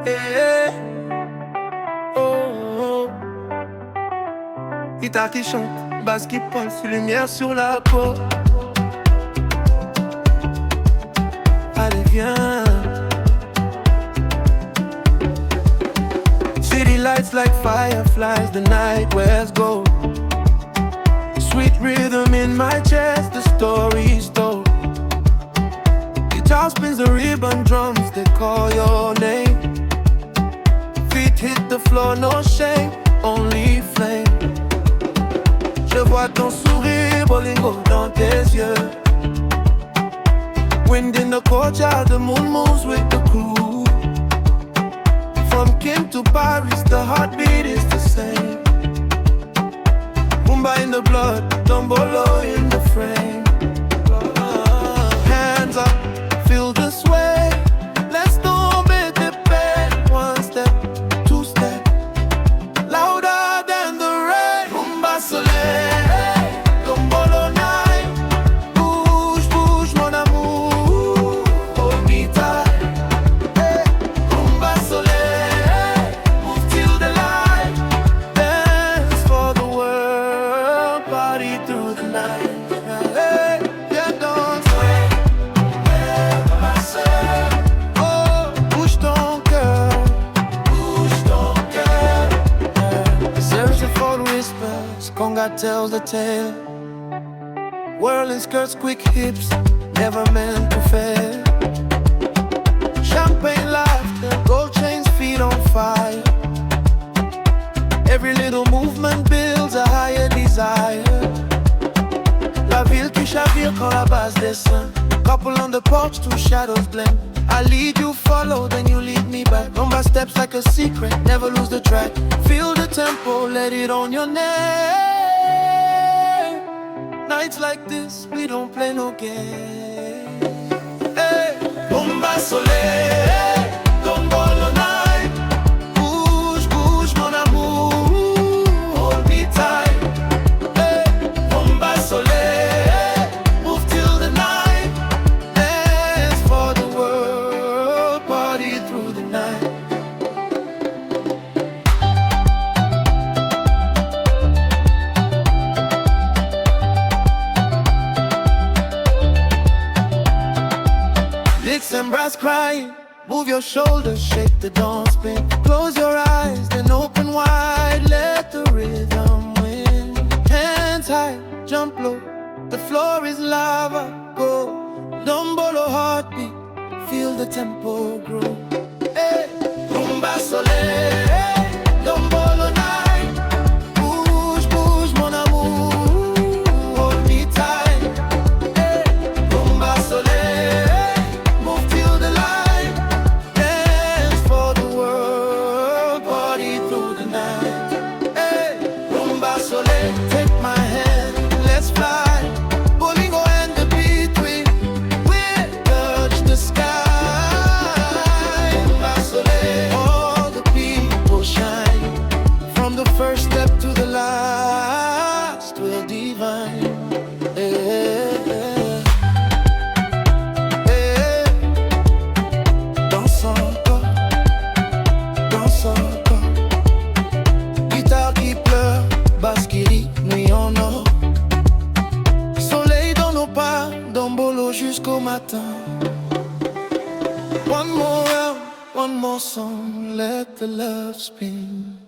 Eh, oh, oh. Guitare qui chante, basse qui pulse, lumière sur la peau. Allez viens. City lights like fireflies, the night wears gold. Sweet rhythm in my chest, the story's told. Guitar spins the ribbon, drums, they call your name. Feet hit the floor, no shame, only flame. Je vois ton sourire, bolingo dans tes yeux. Wind in the courtyard, the moon moves with the crew. From Kim to Paris, the heartbeat is the same. Rumba in the blood, Ndombolo in the frame. Hands up, feel the sway. Let's tomber the pain. One step, two step, louder than the rain. Rumba Soleil, Ndombolo night. Bouge, bouge mon amour, hold me tight. Hey, Rumba Soleil, move till the light. Dance for the world, party through the night. Hey, yeah, danse. Oh, bouge ton cœur, bouge ton cœur. Yeah. Searching for the whispers, Congo tells the tale. Whirling skirts, quick hips, never meant to fail. Champagne laughter, gold chains, feet on fire. Every little movement builds a higher desire. La ville qui chavire quand la basse descend. Couple on the porch, two shadows blend. I lead you, follow, then you lead me back. Rumba steps like a secret, never lose the track. Feel the tempo, let it on your neck. Nights like this, we don't play no game. Hey, Rumba Soleil, Ndombolo night. Bouge, bouge mon amour, hold me tight. Hey, Rumba Soleil, move till the night. Dance for the world, party through the night. Dicks and brass crying, move your shoulders, shake the dawn spin. Close your eyes, then open wide, let the rhythm win. Hands high, jump low, the floor is lava, go. Ndombolo heartbeat, feel the tempo grow. Hey, Rumba Soleil, Ndombolo night. Bouge, bouge mon amour, hold me tight. Hey, Rumba Soleil, move till the light. Dance for the world, party through the night. Hey, Rumba Soleil, take my hand, let's fly. Bolingo and the beat, we'll touch the sky. Rumba Soleil, all the people shine. From the first step to the last, we're divine. Hey, hey, hey. Danse encore, danse encore. Guitare qui pleure, basse qui rit, nuit en or. Soleil dans nos pas, Ndombolo jusqu'au matin. One more round, one more song, let the love spin.